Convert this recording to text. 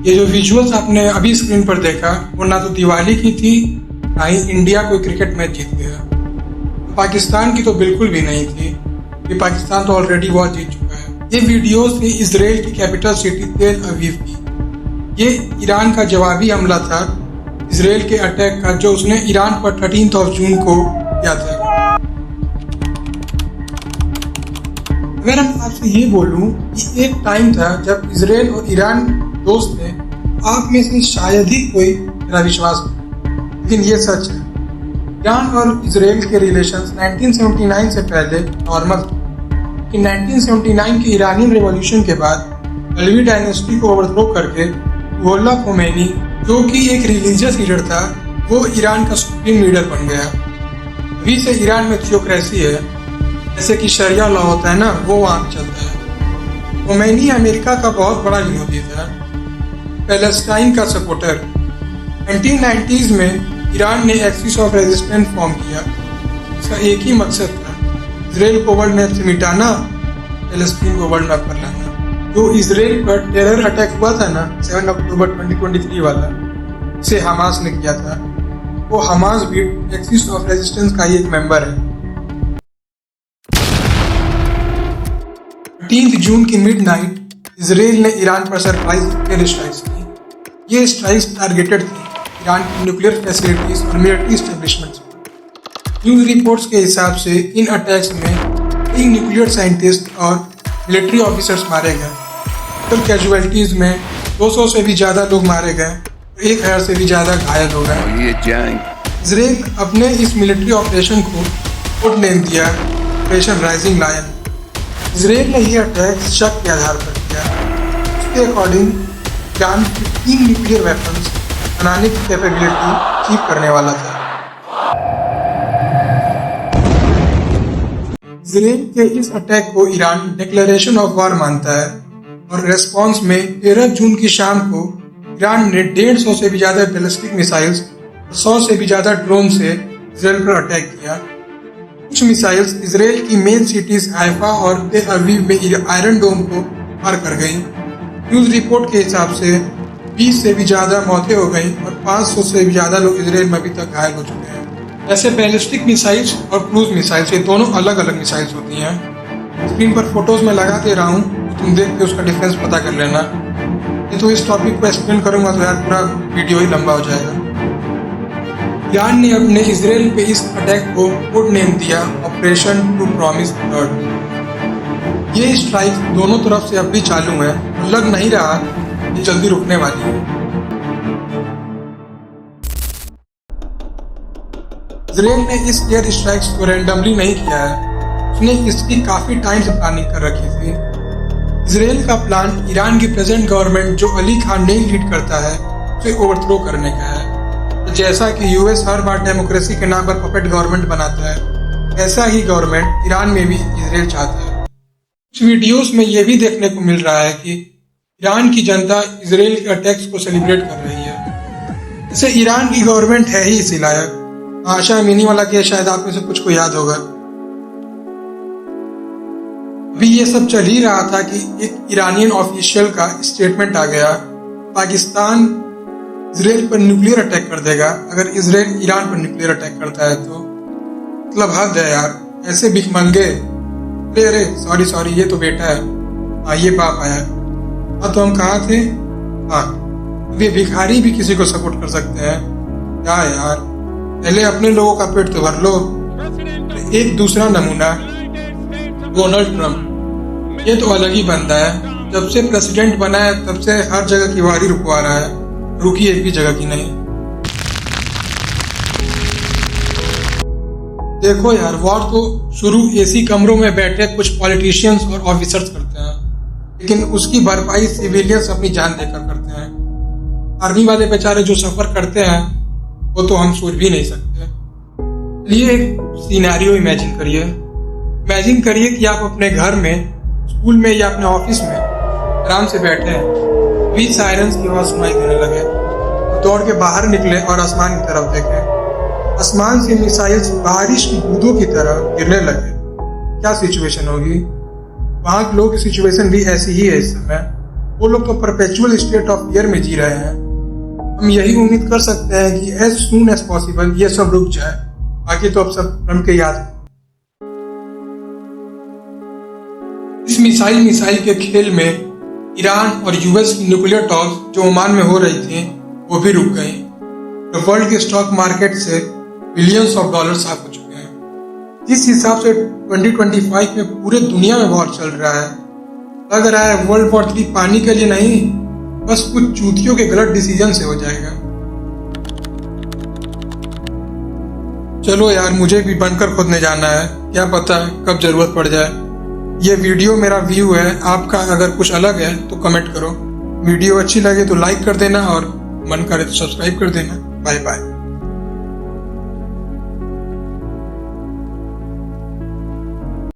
ये जो विजुअल्स आपने अभी स्क्रीन पर देखा वो ना तो दिवाली की थी ना ही इंडिया कोई क्रिकेट मैच जीत गया। पाकिस्तान की तो बिल्कुल भी नहीं थी कि पाकिस्तान तो ऑलरेडी वॉर जीत चुका है। ये वीडियोस थी इसराइल की कैपिटल सिटी तेल अवीव की। ये ईरान का जवाबी हमला था इसराइल के अटैक का जो उसने ईरान पर 13 जून को किया था। अगर हम आपसे ये बोलूं कि एक टाइम था जब इसराइल और ईरान दोस्त थे, आप में से शायद ही कोई मेरा विश्वास करे, लेकिन ये सच है। ईरान और इसराइल के रिलेशंस 1979 से पहले नॉर्मल थे कि 1979 के ईरानियन रेवोल्यूशन के बाद अलवी डायनेस्टी को ओवरथ्रो करके रुहुल्लाह खोमेनी, जो कि एक रिलीजियस लीडर था, वो ईरान का सुप्रीम लीडर बन गया। अभी से ईरान में थियोक्रेसी है, जैसे कि शरिया लॉ होता है ना, वो वहाँ चलता है। खोमेनी अमेरिका का बहुत बड़ा विरोधी था, पैलेस्टाइन का सपोर्टर। 1990s में ईरान ने एक्सिस ऑफ रेजिस्टेंस फॉर्म किया। इसका एक ही मकसद था, इसराइल को वर्ल्ड मैप से मिटाना, पैलेस्टीन को वर्ल्ड मैप पर लाना। जो इसराइल पर टेरर अटैक हुआ था ना 7 अक्टूबर 2023 वाला, इसे हमास ने किया था। वो हमास भी एक्सिस ऑफ रेजिस्टेंस का ही एक मेंबर है। 13 जून की मिडनाइट इसराइल ने ईरान पर सरप्राइज एयर स्ट्राइक्स की। ये स्ट्राइक्स टारगेटेड थी ईरान की न्यूक्लियर फैसिलिटीज और मिलिट्री एस्टेब्लिशमेंट्स। न्यूज रिपोर्ट्स के हिसाब से इन अटैक्स में कई न्यूक्लियर साइंटिस्ट और मिलिट्री ऑफिसर्स मारे गए। टोटल कैजुअलिटीज में 200 से भी ज़्यादा लोग मारे गए, 1000 से भी ज़्यादा घायल हो गए। इसराइल अपने इस मिलिट्री ऑपरेशन को कोड नेम दिया ऑपरेशन राइजिंग लायन। इसराइल ने यह अटैक शक के आधार पर किया। उसके अकॉर्डिंग ईरान 3 न्यूक्लियर वेपन्स बनाने की कैपेबिलिटी अचीव करने वाला था। इसराइल के इस अटैक को ईरान डिक्लेरेशन ऑफ वॉर मानता है और रेस्पॉन्स में 13 जून की शाम को ईरान ने 150 से भी ज्यादा बैलिस्टिक मिसाइल्स और 100 से भी ज्यादा ड्रोन से इसराइल पर अटैक किया। कुछ मिसाइल्स इसराइल की मेन सिटीज हाइफा और तेल अवीव में आयरन डोम को पार कर गई। न्यूज रिपोर्ट के हिसाब से 20 से भी ज्यादा मौतें हो गई और 500 से भी ज्यादा लोग इसराइल में अभी तक घायल हो चुके हैं। ऐसे बैलिस्टिक मिसाइल्स और क्रूज मिसाइल्स, ये दोनों अलग अलग मिसाइल्स होती हैं। स्क्रीन पर फोटोज में लगा दे रहा हूँ, तो तुम देख के उसका डिफरेंस पता कर लेना। ये तो इस टॉपिक को एक्सप्लेन करूंगा तो यार पूरा वीडियो ही लंबा हो जाएगा। ईरान ने अपने इसराइल पे इस अटैक को कोड नेम दिया ऑपरेशन टू प्रॉमिस ब्लड। ये स्ट्राइक दोनों तरफ से अब भी चालू है और लग नहीं रहा कि जल्दी रुकने वाली है। इसराइल ने इस एयर स्ट्राइक्स को रैंडमली नहीं किया है, उसने इसकी काफी टाइम से प्लानिंग कर रखी थी। इसराइल का प्लान ईरान की प्रेजेंट गवर्नमेंट जो अली खान नहीं लीड करता है उसे ओवरथ्रो करने का है। जैसा कि यूएस हर बार डेमोक्रेसी के नाम पर पपेट गवर्नमेंट बनाता है, ऐसा ही गवर्नमेंट ईरान में भी इसराइल चाहता है। कुछ वीडियोस में यह भी देखने को मिल रहा है कि ईरान की जनता इसराइल के अटैक्स को सेलिब्रेट कर रही है। जैसे ईरान की गवर्नमेंट है ही इसी लायक। आशा अमीनी वाला केस शायद आप में से कुछ को याद होगा। अभी ये सब चल ही रहा था कि एक ईरानियन ऑफिशियल का स्टेटमेंट आ गया, पाकिस्तान इसराइल पर न्यूक्लियर अटैक कर देगा अगर इसराइल ईरान पर न्यूक्लियर अटैक करता है तो। मतलब हद है यार, ऐसे भिखमंगे। अरे सॉरी ये तो बेटा है, हाँ ये बाप आया। हाँ तो हम कहाँ थे? हाँ अभी भिखारी भी किसी को सपोर्ट कर सकते हैं क्या यार? पहले अपने लोगों का पेट तो भर लो। एक दूसरा नमूना डोनाल्ड ट्रम्प, ये तो अलग ही बंदा है। जब से प्रेसिडेंट बना है तब से हर जगह की वारी रुकवा रहा है, रुकी एक भी जगह की नहीं। देखो यार, वॉर तो शुरू एसी कमरों में बैठे कुछ पॉलिटिशियंस और ऑफिसर्स करते हैं, लेकिन उसकी भरपाई सिविलियंस अपनी जान देकर करते हैं। आर्मी वाले बेचारे जो सफर करते हैं वो तो हम सोच भी नहीं सकते। ये एक सिनेरियो इमेजिन करिए कि आप अपने घर में, स्कूल में या अपने ऑफिस में आराम से बैठे हैं, बीच सायरन्स की आवाज सुनाई देने लगे, दौड़ के बाहर निकले और आसमान की तरफ देखें। आसमान से मिसाइल्स बारिश की बूंदों की तरह गिरने लगे। क्या सिचुएशन होगी? वहां के लोगों की सिचुएशन भी ऐसी ही है इस समय। वो लोग तो परपेचुअल स्टेट ऑफ फियर में जी रहे हैं। हम यही उम्मीद कर सकते हैं कि एज सून एज पॉसिबल ये सब रुक जाए। बाकी तो अब सब ट्रम्प के याद है। इस मिसाइल के खेल में ईरान और यूएस की न्यूक्लियर टॉक्स जो ओमान में हो रही थी वो भी रुक गई। तो वर्ल्ड के स्टॉक मार्केट से बिलियंस ऑफ डॉलर साफ हो चुके हैं। जिस हिसाब से 2025 में पूरे दुनिया में वॉर चल रहा है, लग रहा है वर्ल्ड वॉर 3 पानी के लिए नहीं, बस कुछ चूतियों के गलत डिसीजन से हो जाएगा। चलो यार, मुझे भी बंकर खोदने जाना है, क्या पता कब जरूरत पड़ जाए। ये वीडियो मेरा व्यू है, आपका अगर कुछ अलग है तो कमेंट करो। वीडियो अच्छी लगे तो लाइक कर देना और मन करे तो सब्सक्राइब कर देना। Bye bye.